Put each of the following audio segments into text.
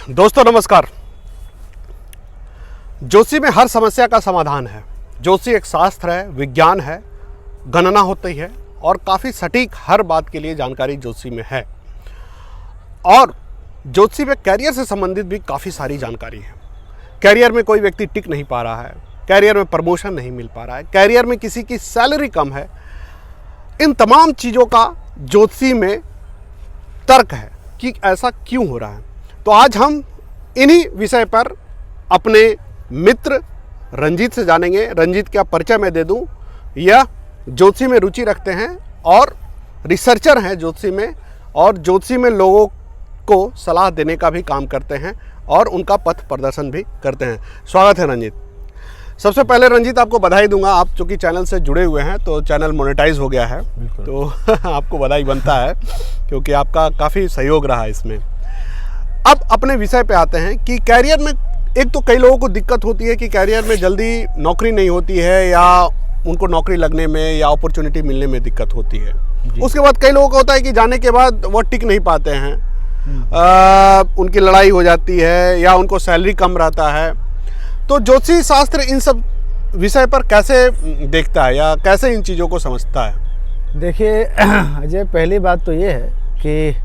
दोस्तों नमस्कार। ज्योतिषी में हर समस्या का समाधान है। ज्योतिषी एक शास्त्र है, विज्ञान है, गणना होती है और काफ़ी सटीक हर बात के लिए जानकारी ज्योतिषी में है। और ज्योतिषी में कैरियर से संबंधित भी काफ़ी सारी जानकारी है। कैरियर में कोई व्यक्ति टिक नहीं पा रहा है, कैरियर में प्रमोशन नहीं मिल पा रहा है, कैरियर में किसी की सैलरी कम है, इन तमाम चीज़ों का ज्योतिषी में तर्क है कि ऐसा क्यों हो रहा है। तो आज हम इन्हीं विषय पर अपने मित्र रंजीत से जानेंगे। रंजीत का परिचय मैं दे दूं, यह ज्योतिषी में रुचि रखते हैं और रिसर्चर हैं ज्योतिषी में, और ज्योतिषी में लोगों को सलाह देने का भी काम करते हैं और उनका पथ प्रदर्शन भी करते हैं। स्वागत है रंजीत। सबसे पहले रंजीत आपको बधाई दूंगा, आप चूँकि चैनल से जुड़े हुए हैं तो चैनल मोनेटाइज हो गया है, तो आपको बधाई बनता है क्योंकि आपका काफ़ी सहयोग रहा इसमें। अब अपने विषय पे आते हैं कि कैरियर में एक तो कई लोगों को दिक्कत होती है कि कैरियर में जल्दी नौकरी नहीं होती है या उनको नौकरी लगने में या अपॉर्चुनिटी मिलने में दिक्कत होती है। उसके बाद कई लोगों को होता है कि जाने के बाद वो टिक नहीं पाते हैं, उनकी लड़ाई हो जाती है या उनको सैलरी कम रहता है। तो ज्योतिषी शास्त्र इन सब विषय पर कैसे देखता है या कैसे इन चीज़ों को समझता है? देखिए अजय, पहली बात तो ये है कि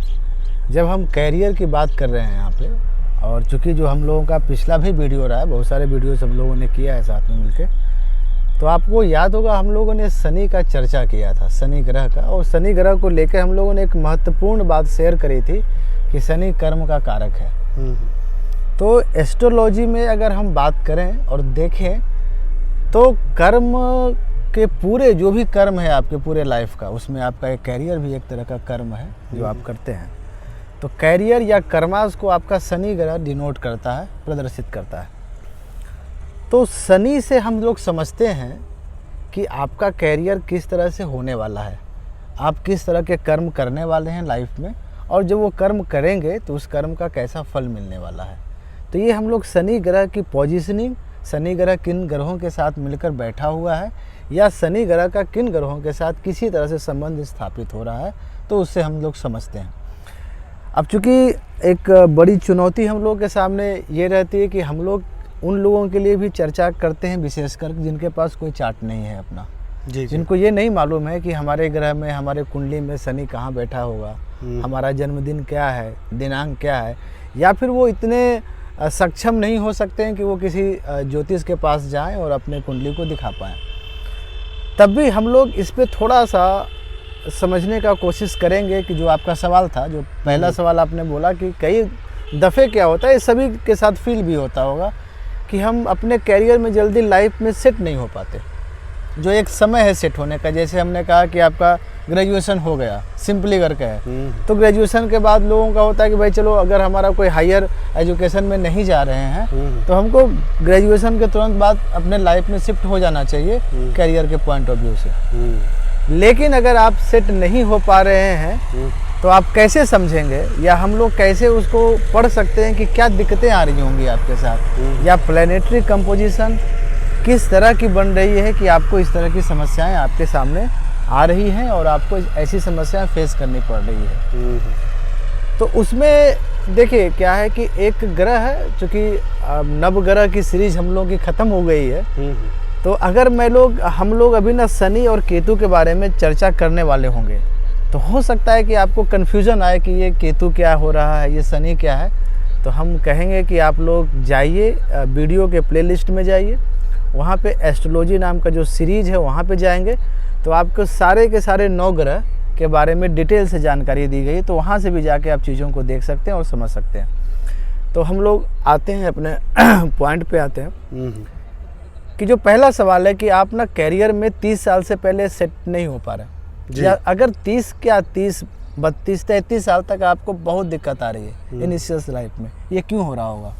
जब हम कैरियर की बात कर रहे हैं यहाँ पे, और चूँकि जो हम लोगों का पिछला भी वीडियो रहा है, बहुत सारे वीडियोस हम लोगों ने किया है साथ में मिलके, तो आपको याद होगा हम लोगों ने शनि का चर्चा किया था, शनि ग्रह का। और शनि ग्रह को लेकर हम लोगों ने एक महत्वपूर्ण बात शेयर करी थी कि शनि कर्म का कारक है। तो एस्ट्रोलॉजी में अगर हम बात करें और देखें तो कर्म के पूरे जो भी कर्म है आपके पूरे लाइफ का, उसमें आपका एक कैरियर भी एक तरह का कर्म है जो आप करते हैं। तो कैरियर या कर्मास को आपका शनि ग्रह डिनोट करता है, प्रदर्शित करता है। तो शनि से हम लोग समझते हैं कि आपका कैरियर किस तरह से होने वाला है, आप किस तरह के कर्म करने वाले हैं लाइफ में, और जब वो कर्म करेंगे तो उस कर्म का कैसा फल मिलने वाला है। तो ये हम लोग शनि ग्रह की पोजीशनिंग, शनि ग्रह किन ग्रहों के साथ मिलकर बैठा हुआ है या शनि ग्रह का किन ग्रहों के साथ किसी तरह से संबंध स्थापित हो रहा है, तो उससे हम लोग समझते हैं। अब चूँकि एक बड़ी चुनौती हम लोग के सामने ये रहती है कि हम लोग उन लोगों के लिए भी चर्चा करते हैं, विशेषकर जिनके पास कोई चार्ट नहीं है अपना, जिनको ये नहीं मालूम है कि हमारे ग्रह में, हमारे कुंडली में शनि कहाँ बैठा होगा, हमारा जन्मदिन क्या है, दिनांक क्या है, या फिर वो इतने सक्षम नहीं हो सकते हैं कि वो किसी ज्योतिष के पास जाएं और अपने कुंडली को दिखा पाएँ। तब भी हम लोग इस पे थोड़ा सा समझने का कोशिश करेंगे कि जो आपका सवाल था, जो पहला सवाल आपने बोला कि कई दफ़े क्या होता है, सभी के साथ फील भी होता होगा कि हम अपने कैरियर में जल्दी लाइफ में सेट नहीं हो पाते, जो एक समय है सेट होने का। जैसे हमने कहा कि आपका ग्रेजुएशन हो गया, सिंपली करके है, तो ग्रेजुएशन के बाद लोगों का होता है कि भाई चलो अगर हमारा कोई हायर एजुकेशन में नहीं जा रहे हैं तो हमको ग्रेजुएशन के तुरंत बाद अपने लाइफ में शिफ्ट हो जाना चाहिए कैरियर के पॉइंट ऑफ व्यू से। लेकिन अगर आप सेट नहीं हो पा रहे हैं तो आप कैसे समझेंगे या हम लोग कैसे उसको पढ़ सकते हैं कि क्या दिक्कतें आ रही होंगी आपके साथ, या प्लैनेटरी कंपोजिशन किस तरह की बन रही है कि आपको इस तरह की समस्याएं आपके सामने आ रही हैं और आपको ऐसी समस्याएं फेस करनी पड़ रही है। तो उसमें देखिए क्या है कि एक ग्रह है, चूँकि नवग्रह की सीरीज हम लोगों की ख़त्म हो गई है, तो अगर हम लोग अभी ना शनि और केतु के बारे में चर्चा करने वाले होंगे तो हो सकता है कि आपको कन्फ्यूज़न आए कि ये केतु क्या हो रहा है, ये शनि क्या है। तो हम कहेंगे कि आप लोग जाइए, वीडियो के प्लेलिस्ट में जाइए, वहाँ पे एस्ट्रोलॉजी नाम का जो सीरीज़ है वहाँ पे जाएंगे तो आपको सारे के सारे 9 ग्रह के बारे में डिटेल से जानकारी दी गई, तो वहाँ से भी जाके आप चीज़ों को देख सकते हैं और समझ सकते हैं। तो हम लोग आते हैं अपने पॉइंट पे आते हैं कि जो पहला सवाल है कि आप ना कैरियर में 30 साल से पहले सेट नहीं हो पा रहे, या अगर 30 क्या 30, 32, 33 साल तक आपको बहुत दिक्कत आ रही है इनिशियल लाइफ में, ये क्यों हो रहा होगा?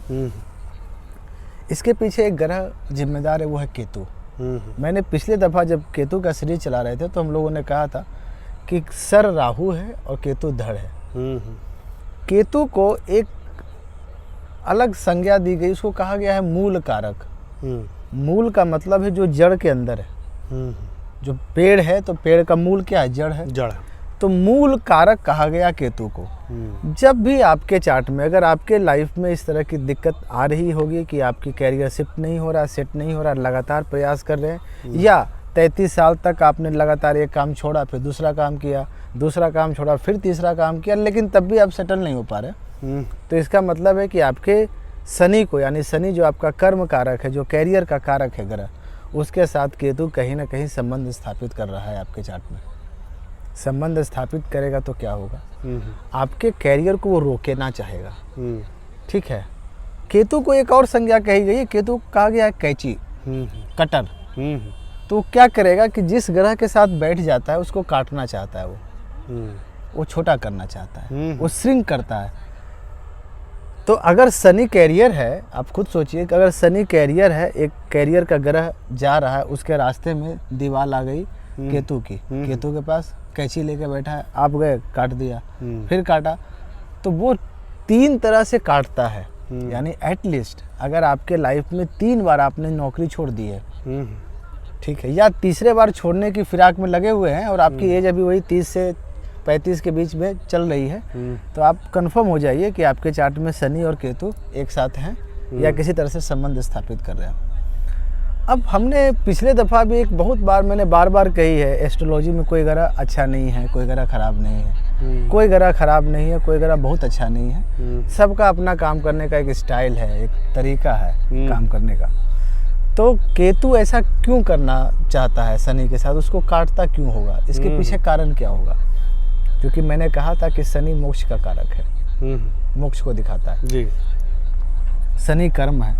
इसके पीछे एक ग्रह जिम्मेदार है, वो है केतु। मैंने पिछले दफ़ा जब केतु का सीरीज चला रहे थे तो हम लोगों ने कहा था कि सर राहु है और केतु धड़ है। केतु को एक अलग संज्ञा दी गई, उसको कहा गया है मूल कारक। मूल का मतलब है जो जड़ के अंदर है, जो पेड़ है तो पेड़ का मूल क्या है? जड़ है। जड़ है। तो मूल कारक कहा गया केतु को। जब भी आपके चार्ट में अगर आपके लाइफ में इस तरह की दिक्कत आ रही होगी कि आपकी कैरियर शिफ्ट नहीं हो रहा, सेट नहीं हो रहा, लगातार प्रयास कर रहे हैं, या 33 साल तक आपने लगातार एक काम छोड़ा, फिर दूसरा काम किया, दूसरा काम छोड़ा, फिर तीसरा काम किया, लेकिन तब भी आप सेटल नहीं हो पा रहे, तो इसका मतलब है कि आपके शनि को, यानी शनि जो आपका कर्म कारक है, जो कैरियर का कारक है ग्रह, उसके साथ केतु कहीं ना कहीं संबंध स्थापित कर रहा है आपके चार्ट में। संबंध स्थापित करेगा तो क्या होगा, आपके कैरियर को वो रोकना चाहेगा। ठीक है, केतु को एक और संज्ञा कही गई है, केतु कहा गया है कैंची, कटर। तो क्या करेगा कि जिस ग्रह के साथ बैठ जाता है उसको काटना चाहता है, वो छोटा करना चाहता है, वो श्रिंक करता है। तो अगर शनि कैरियर है, आप खुद सोचिए कि अगर शनि कैरियर है, एक कैरियर का ग्रह जा रहा है, उसके रास्ते में दीवार आ गई केतु की, केतु के पास कैंची लेके बैठा है, आप गए काट दिया, फिर काटा, तो वो 3 तरह से काटता है। यानी एटलीस्ट अगर आपके लाइफ में 3 बार आपने नौकरी छोड़ दी है, ठीक है, या तीसरे बार छोड़ने की फिराक में लगे हुए हैं और आपकी एज अभी वही 30 से 35 के बीच में चल रही है, तो आप कंफर्म हो जाइए कि आपके चार्ट में शनि और केतु एक साथ हैं या किसी तरह से संबंध स्थापित कर रहे हैं। अब हमने पिछले दफ़ा भी एक बहुत बार मैंने बार बार कही है, एस्ट्रोलॉजी में कोई ग्रह अच्छा नहीं है, कोई ग्रह खराब नहीं है, कोई ग्रह खराब नहीं है, कोई ग्रह बहुत अच्छा नहीं है। सबका अपना काम करने का एक स्टाइल है, एक तरीका है काम करने का। तो केतु ऐसा क्यों करना चाहता है शनि के साथ, उसको काटता क्यों होगा, इसके पीछे कारण क्या होगा? क्योंकि मैंने कहा था कि शनि मोक्ष का कारक है, मोक्ष को दिखाता है जी। शनि कर्म है,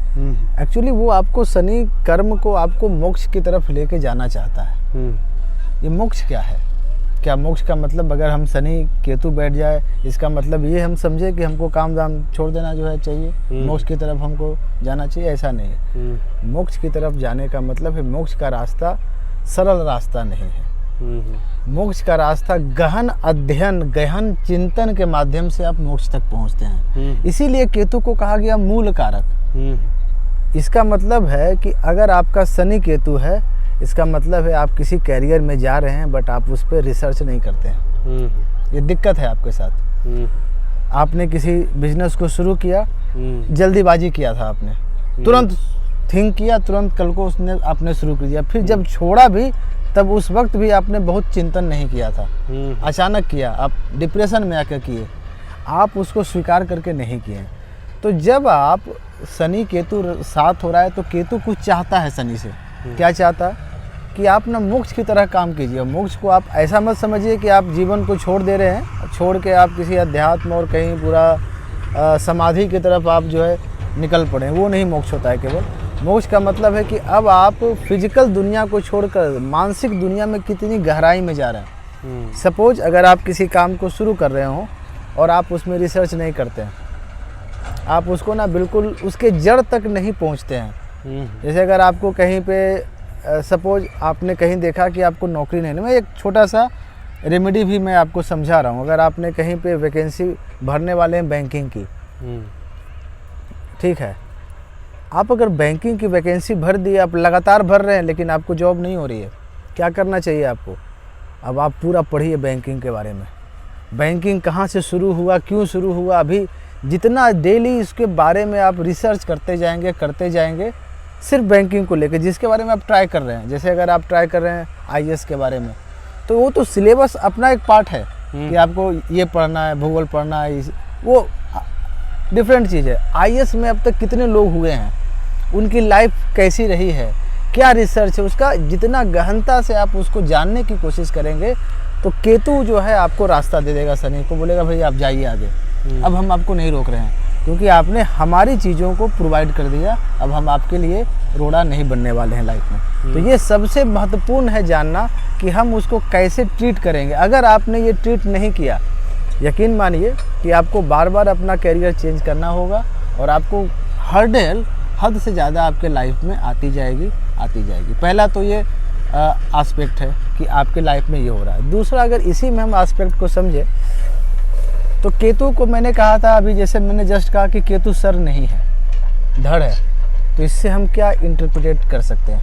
एक्चुअली वो आपको शनि कर्म को आपको मोक्ष की तरफ लेके जाना चाहता है। ये मोक्ष क्या है? क्या मोक्ष का मतलब अगर हम शनि केतु बैठ जाए, इसका मतलब ये हम समझे कि हमको काम दाम छोड़ देना जो है चाहिए, मोक्ष की तरफ हमको जाना चाहिए? ऐसा नहीं है। मोक्ष की तरफ जाने का मतलब है, मोक्ष का रास्ता सरल रास्ता नहीं है। मोक्ष का रास्ता गहन अध्ययन, गहन चिंतन के माध्यम से आप मोक्ष तक पहुंचते हैं। इसीलिए केतु को कहा गया मूल कारक। इसका मतलब है कि अगर आपका शनि केतु है, इसका मतलब है आप किसी कैरियर में जा रहे हैं बट आप उस पर रिसर्च नहीं करते हैं। ये दिक्कत है आपके साथ। आपने किसी बिजनेस को शुरू किया, जल्दीबाजी किया था आपने, तुरंत थिंक किया, तुरंत कल को उसने आपने शुरू कर दिया, फिर जब छोड़ा भी तब उस वक्त भी आपने बहुत चिंतन नहीं किया था, अचानक किया, आप डिप्रेशन में आकर किए, आप उसको स्वीकार करके नहीं किए। तो जब आप शनि केतु साथ हो रहा है तो केतु कुछ चाहता है शनि से। क्या चाहता है? कि आप ना मोक्ष की तरह काम कीजिए। मोक्ष को आप ऐसा मत समझिए कि आप जीवन को छोड़ दे रहे हैं, छोड़ के आप किसी अध्यात्म और कहीं पूरा समाधि की तरफ आप जो है निकल पड़े, वो नहीं मोक्ष होता है। केवल मोक्ष का मतलब है कि अब आप फिजिकल दुनिया को छोड़कर मानसिक दुनिया में कितनी गहराई में जा रहे हैं। सपोज अगर आप किसी काम को शुरू कर रहे हो और आप उसमें रिसर्च नहीं करते हैं, आप उसको ना बिल्कुल उसके जड़ तक नहीं पहुंचते हैं। जैसे अगर आपको कहीं पे सपोज आपने कहीं देखा कि आपको नौकरी नहीं, मैं एक छोटा सा रेमेडी भी मैं आपको समझा रहा हूँ। अगर आपने कहीं पे वैकेंसी भरने वाले हैं बैंकिंग की, ठीक है, आप अगर बैंकिंग की वैकेंसी भर दी, आप लगातार भर रहे हैं लेकिन आपको जॉब नहीं हो रही है, क्या करना चाहिए आपको? अब आप पूरा पढ़िए बैंकिंग के बारे में। बैंकिंग कहाँ से शुरू हुआ, क्यों शुरू हुआ, अभी जितना डेली इसके बारे में आप रिसर्च करते जाएंगे सिर्फ बैंकिंग को लेकर, जिसके बारे में आप ट्राई कर रहे हैं। जैसे अगर आप ट्राई कर रहे हैं आईएएस के बारे में, तो वो तो सिलेबस अपना एक पार्ट है कि आपको ये पढ़ना है, भूगोल पढ़ना है, वो डिफरेंट चीज़ है। आईएएस में अब तक कितने लोग हुए हैं, उनकी लाइफ कैसी रही है, क्या रिसर्च है, उसका जितना गहनता से आप उसको जानने की कोशिश करेंगे तो केतु जो है आपको रास्ता दे देगा। शनि को बोलेगा भाई आप जाइए आगे, अब हम आपको नहीं रोक रहे हैं क्योंकि आपने हमारी चीज़ों को प्रोवाइड कर दिया, अब हम आपके लिए रोड़ा नहीं बनने वाले हैं लाइफ में। तो ये सबसे महत्वपूर्ण है जानना कि हम उसको कैसे ट्रीट करेंगे। अगर आपने ये ट्रीट नहीं किया, यकीन मानिए कि आपको बार बार अपना कैरियर चेंज करना होगा और आपको हर्डल हद से ज़्यादा आपके लाइफ में आती जाएगी। पहला तो ये एस्पेक्ट है कि आपके लाइफ में ये हो रहा है। दूसरा, अगर इसी में हम एस्पेक्ट को समझे तो केतु को मैंने कहा था अभी, जैसे मैंने जस्ट कहा कि केतु सर नहीं है, धड़ है, तो इससे हम क्या इंटरप्रेट कर सकते हैं?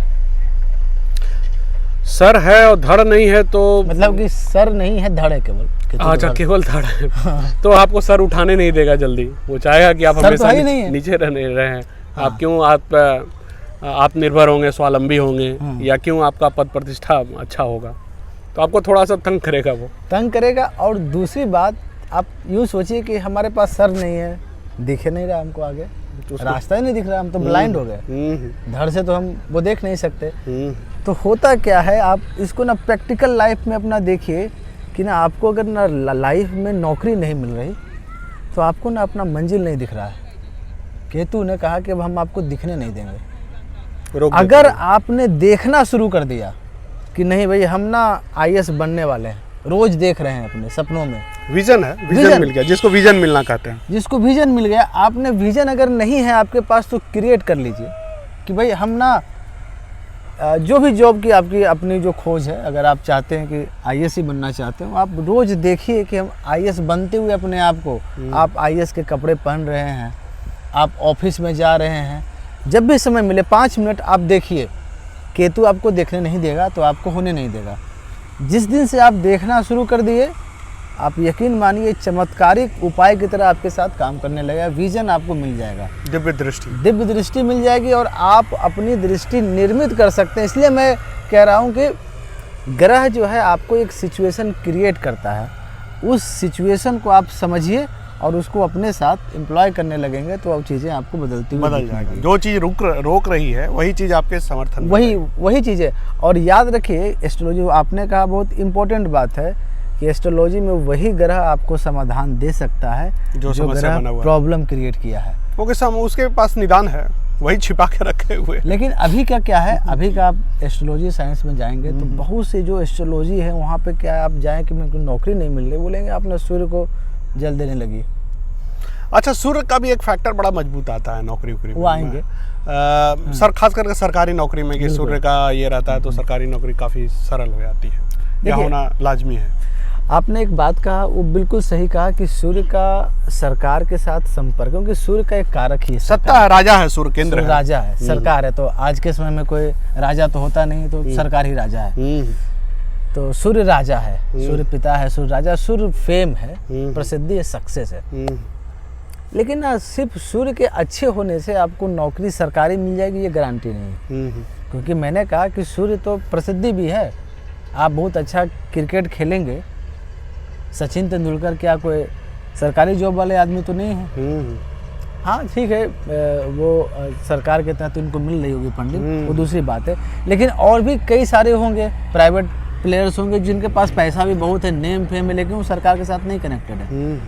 सर है और धड़ नहीं है तो मतलब कि सर नहीं है, धड़ है केवल। अच्छा, केवल धड़ है। तो आपको सर उठाने नहीं देगा जल्दी, वो चाहेगा कि आप हमेशा नीचे रहे हैं। आप क्यों आप निर्भर होंगे, स्वावलंबी होंगे, या क्यों आपका पद प्रतिष्ठा अच्छा होगा, तो आपको थोड़ा सा तंग करेगा, वो तंग करेगा। और दूसरी बात, आप यूँ सोचिए कि हमारे पास सर नहीं है, दिखे नहीं रहा हमको आगे, रास्ता ही नहीं दिख रहा, हम तो ब्लाइंड हो गए, धड़ से तो हम वो देख नहीं सकते। तो होता क्या है, आप इसको ना प्रैक्टिकल लाइफ में अपना देखिए कि ना आपको अगर ना लाइफ में नौकरी नहीं मिल रही तो आपको ना अपना मंजिल नहीं दिख रहा है। केतु ने कहा कि अब हम आपको दिखने नहीं देंगे। अगर आपने देखना शुरू कर दिया कि नहीं भाई हम ना IAS बनने वाले हैं, रोज देख रहे हैं अपने सपनों में, विजन है, विजन मिल गया, जिसको विजन मिलना कहते हैं, जिसको विजन मिल गया। आपने विजन अगर नहीं है आपके पास तो क्रिएट कर लीजिए कि भाई हम ना जो भी जॉब की आपकी अपनी जो खोज है, अगर आप चाहते हैं कि IAS ही बनना चाहते हो, आप रोज़ देखिए कि हम IAS बनते हुए अपने आप को, आप IAS के कपड़े पहन रहे हैं, आप ऑफिस में जा रहे हैं, जब भी समय मिले 5 मिनट आप देखिए। केतु आपको देखने नहीं देगा तो आपको होने नहीं देगा। जिस दिन से आप देखना शुरू कर दिए, आप यकीन मानिए चमत्कारिक उपाय की तरह आपके साथ काम करने लगेगा, विजन आपको मिल जाएगा, दिव्य दृष्टि मिल जाएगी और आप अपनी दृष्टि निर्मित कर सकते हैं। इसलिए मैं कह रहा हूँ कि ग्रह जो है आपको एक सिचुएशन क्रिएट करता है, उस सिचुएशन को आप समझिए और उसको अपने साथ एम्प्लॉय करने लगेंगे तो अब चीज़ें आपको बदल जाएगी। जो चीज़ रोक रही है वही चीज़ आपके समर्थन में, वही चीज़ है। और याद रखिए, एस्ट्रोलॉजी आपने कहा बहुत इंपॉर्टेंट बात है कि एस्ट्रोलॉजी में वही ग्रह आपको समाधान दे सकता है जो ग्रह प्रॉब्लम क्रिएट किया है, उसके पास निदान है, वही छिपा के रखे हुए। लेकिन अभी का क्या है, अभी का आप एस्ट्रोलॉजी साइंस में जाएंगे तो बहुत से जो एस्ट्रोलॉजी है वहाँ पे क्या है, आप जाएं कि मेरे को नौकरी नहीं मिल रही, बोलेंगे आपने सूर्य को जल देने लगी। अच्छा, सूर्य का भी एक फैक्टर बड़ा मजबूत आता है नौकरी वो आएंगे सर, खास करके सरकारी नौकरी में कि सूर्य का ये रहता है तो सरकारी नौकरी काफ़ी सरल हो जाती है, यह होना लाजमी है। आपने एक बात कहा, वो बिल्कुल सही कहा कि सूर्य का सरकार के साथ संपर्क, क्योंकि सूर्य का एक कारक ही सत्ता है, राजा है, सूर्य केंद्र है, राजा है, सरकार है। तो आज के समय में कोई राजा तो होता नहीं, तो सरकार ही राजा है। तो सूर्य राजा है, सूर्य पिता है, सूर्य राजा, सूर्य फेम है, प्रसिद्धि है, सक्सेस है। लेकिन ना सिर्फ सूर्य के अच्छे होने से आपको नौकरी सरकारी मिल जाएगी ये गारंटी नहीं, क्योंकि मैंने कहा कि सूर्य तो प्रसिद्धि भी है। आप बहुत अच्छा क्रिकेट खेलेंगे, सचिन तेंदुलकर क्या कोई सरकारी जॉब वाले आदमी तो नहीं है। हाँ ठीक है, वो सरकार के तहत उनको मिल रही होगी फंडिंग, वो दूसरी बात है। लेकिन और भी कई सारे होंगे प्राइवेट प्लेयर्स होंगे जिनके पास पैसा भी बहुत है, नेम फेम है, लेकिन वो सरकार के साथ नहीं कनेक्टेड है।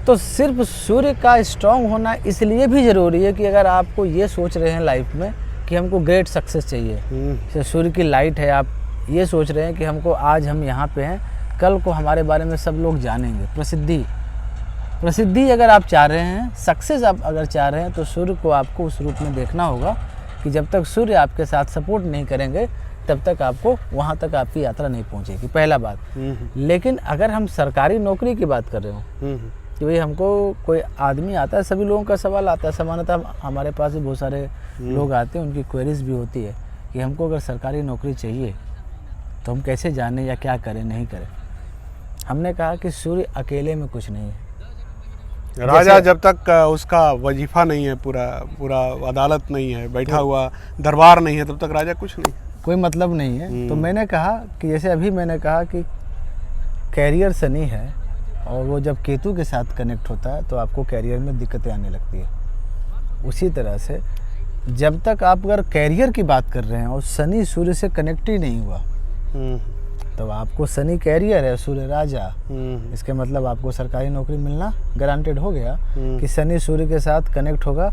तो सिर्फ सूर्य का स्ट्रांग होना इसलिए भी ज़रूरी है कि अगर आपको ये सोच रहे हैं लाइफ में कि हमको ग्रेट सक्सेस चाहिए, जैसे सूर्य की लाइट है, आप ये सोच रहे हैं कि हमको आज हम यहाँ पे हैं, कल को हमारे बारे में सब लोग जानेंगे, प्रसिद्धि अगर आप चाह रहे हैं, सक्सेस आप अगर चाह रहे हैं, तो सूर्य को आपको उस रूप में देखना होगा कि जब तक सूर्य आपके साथ सपोर्ट नहीं करेंगे तब तक आपको वहाँ तक आपकी यात्रा नहीं पहुँचेगी, पहला बात। लेकिन अगर हम सरकारी नौकरी की बात कर रहे हो कि भाई हमको कोई आदमी आता है, सभी लोगों का सवाल आता है, सामान्यतः हमारे पास भी बहुत सारे लोग आते हैं, उनकी क्वेरीज भी होती है कि हमको अगर सरकारी नौकरी चाहिए तो हम कैसे जाने या क्या करें नहीं करें। हमने कहा कि सूर्य अकेले में कुछ नहीं है। राजा जब तक उसका वजीफा नहीं है, पूरा अदालत नहीं है, बैठा हुआ दरबार नहीं है, तब तक राजा कुछ नहीं, कोई मतलब नहीं है। तो मैंने कहा कि जैसे अभी मैंने कहा कि कैरियर शनि है और वो जब केतु के साथ कनेक्ट होता है तो आपको कैरियर में दिक्कतें आने लगती है। उसी तरह से जब तक आप अगर कैरियर की बात कर रहे हैं और शनि सूर्य से कनेक्ट ही नहीं हुआ तो आपको शनि कैरियर है, सूर्य राजा, इसके मतलब आपको सरकारी नौकरी मिलना गारंटेड हो गया कि शनि सूर्य के साथ कनेक्ट होगा,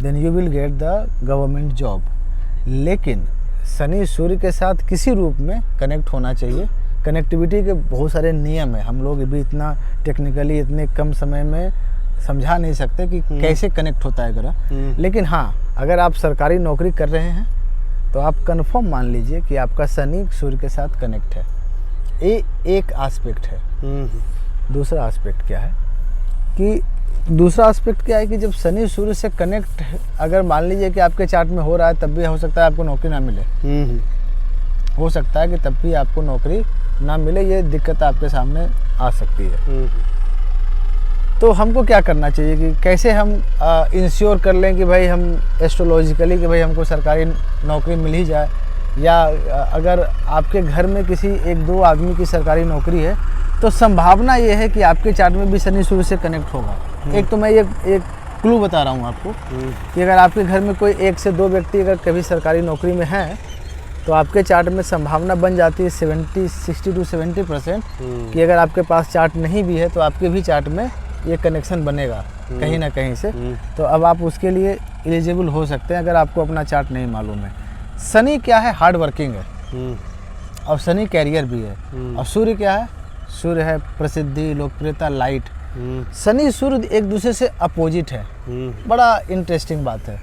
then you will get the government job. लेकिन शनि सूर्य के साथ किसी रूप में कनेक्ट होना चाहिए। कनेक्टिविटी के बहुत सारे नियम है, हम लोग भी इतना टेक्निकली इतने कम समय में समझा नहीं सकते कि कैसे कनेक्ट होता है ग्रह। लेकिन हाँ, अगर आप सरकारी नौकरी कर रहे हैं तो आप कंफर्म मान लीजिए कि आपका शनि सूर्य के साथ कनेक्ट है। ये एक एस्पेक्ट है। दूसरा एस्पेक्ट क्या है कि जब शनि सूर्य से कनेक्ट अगर मान लीजिए कि आपके चार्ट में हो रहा है, तब भी हो सकता है आपको नौकरी ना मिले। हो सकता है कि तब भी आपको नौकरी ना मिले, ये दिक्कत आपके सामने आ सकती है। तो हमको क्या करना चाहिए कि कैसे हम इंश्योर कर लें कि भाई हम एस्ट्रोलॉजिकली कि भाई हमको सरकारी नौकरी मिल ही जाए, या अगर आपके घर में किसी एक दो आदमी की सरकारी नौकरी है तो संभावना ये है कि आपके चार्ट में भी शनि सूर्य से कनेक्ट होगा। एक तो मैं ये एक क्लू बता रहा हूँ आपको कि अगर आपके घर में कोई 1 से 2 व्यक्ति अगर कभी सरकारी नौकरी में हैं तो आपके चार्ट में संभावना बन जाती है 60 to 70% कि अगर आपके पास चार्ट नहीं भी है तो आपके भी चार्ट में ये कनेक्शन बनेगा कहीं ना कहीं से। तो अब आप उसके लिए एलिजिबल हो सकते हैं अगर आपको अपना चार्ट नहीं मालूम है। शनि क्या है? हार्ड वर्किंग है, और शनि कैरियर भी है। और सूर्य क्या है? सूर्य है प्रसिद्धि, लोकप्रियता, लाइट। शनि सूर्य एक दूसरे से अपोजिट है। बड़ा इंटरेस्टिंग बात है।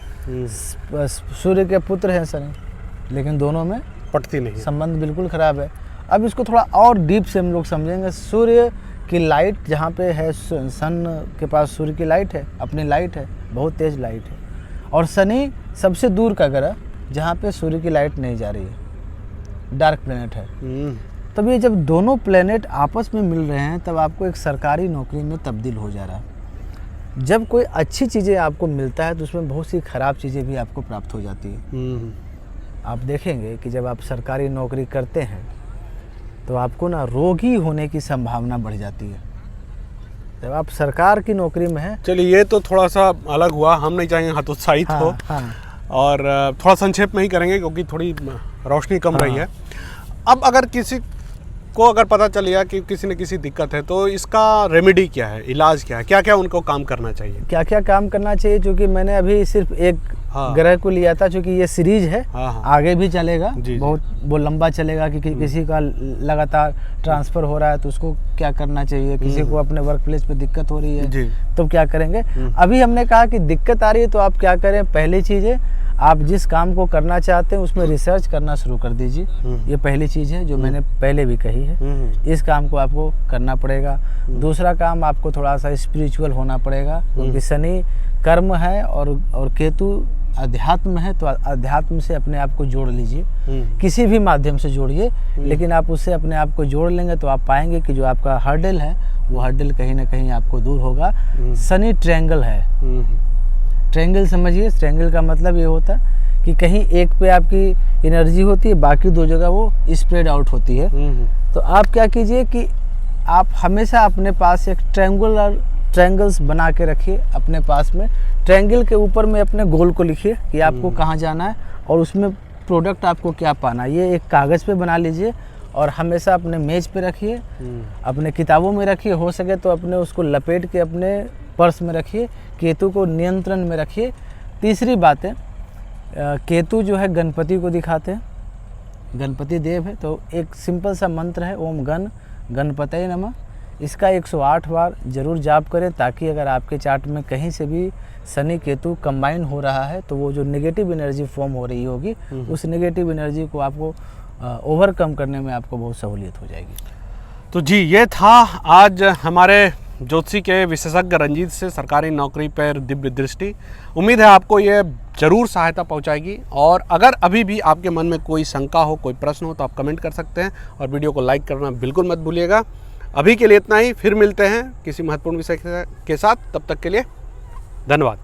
सूर्य के पुत्र हैं शनि, लेकिन दोनों में पटती नहीं, संबंध बिल्कुल खराब है। अब इसको थोड़ा और डीप से हम लोग समझेंगे। सूर्य की लाइट जहाँ पे है, सन के पास सूर्य की लाइट है, अपनी लाइट है, बहुत तेज़ लाइट है। और शनि सबसे दूर का ग्रह जहाँ पे सूर्य की लाइट नहीं जा रही है, डार्क प्लेनेट है। तब ये जब दोनों प्लेनेट आपस में मिल रहे हैं तब आपको एक सरकारी नौकरी में तब्दील हो जा रहा है। जब कोई अच्छी चीज़ें आपको मिलता है तो उसमें बहुत सी ख़राब चीज़ें भी आपको प्राप्त हो जाती है। आप देखेंगे कि जब आप सरकारी नौकरी करते हैं तो आपको ना रोगी होने की संभावना बढ़ जाती है जब आप सरकार की नौकरी में हैं। चलिए, ये तो थोड़ा सा अलग हुआ, हम नहीं चाहेंगे हतोत्साहित हो। और थोड़ा संक्षेप में ही करेंगे क्योंकि थोड़ी रोशनी कम रही है। अब अगर किसी को अगर पता चल गया कि किसी न किसी दिक्कत है तो इसका रेमेडी क्या है, इलाज क्या है, क्या क्या उनको काम करना चाहिए? क्या क्या काम करना चाहिए? क्योंकि मैंने अभी सिर्फ एक ग्रह को लिया था, क्योंकि ये सीरीज है, आगे भी चलेगा, बहुत वो लंबा चलेगा कि किसी का लगातार ट्रांसफ़र हो रहा है तो उसको क्या करना चाहिए, किसी को अपने वर्क प्लेस पे दिक्कत हो रही है तो क्या करेंगे। अभी हमने कहा कि दिक्कत आ रही है तो आप क्या करें। पहली चीज़ है, आप जिस काम को करना चाहते हैं उसमें रिसर्च करना शुरू कर दीजिए। ये पहली चीज़ है जो मैंने पहले भी कही है। इस काम को आपको करना पड़ेगा। दूसरा काम, आपको थोड़ा सा स्पिरिचुअल होना पड़ेगा, क्योंकि शनि कर्म है और केतु अध्यात्म है। तो अध्यात्म से अपने आप को जोड़ लीजिए, किसी भी माध्यम से जोड़िए, लेकिन आप उससे अपने आप को जोड़ लेंगे तो आप पाएंगे कि जो आपका हर्डल है वो हर्डल कहीं ना कहीं आपको दूर होगा। शनि ट्रायंगल है। ट्रायंगल समझिए, ट्रायंगल का मतलब ये होता है कि कहीं एक पे आपकी एनर्जी होती है, बाकी 2 जगह वो स्प्रेड आउट होती है। तो आप क्या कीजिए कि आप हमेशा अपने पास एक ट्रायंगल्स बना के रखिए अपने पास में। ट्रायंगल के ऊपर में अपने गोल को लिखिए कि आपको कहाँ जाना है और उसमें प्रोडक्ट आपको क्या पाना है। ये एक कागज़ पे बना लीजिए और हमेशा अपने मेज पे रखिए, अपने किताबों में रखिए, हो सके तो अपने उसको लपेट के अपने पर्स में रखिए। केतु को नियंत्रण में रखिए। तीसरी बात है, केतु जो है गणपति को दिखाते हैं, गणपति देव है, तो एक सिंपल सा मंत्र है, ओम गण गणपतये नमः। इसका 108 बार जरूर जाप करें, ताकि अगर आपके चार्ट में कहीं से भी शनि केतु कंबाइन हो रहा है तो वो जो नेगेटिव एनर्जी फॉर्म हो रही होगी उस नेगेटिव एनर्जी को आपको ओवरकम करने में आपको बहुत सहूलियत हो जाएगी। तो जी, ये था आज हमारे ज्योतिषी के विशेषज्ञ रंजीत से सरकारी नौकरी पर दिव्य दृष्टि। उम्मीद है आपको ये ज़रूर सहायता पहुंचाएगी। और अगर अभी भी आपके मन में कोई शंका हो, कोई प्रश्न हो तो आप कमेंट कर सकते हैं और वीडियो को लाइक करना बिल्कुल मत भूलिएगा। अभी के लिए इतना ही, फिर मिलते हैं किसी महत्वपूर्ण विषय के साथ। तब तक के लिए धन्यवाद।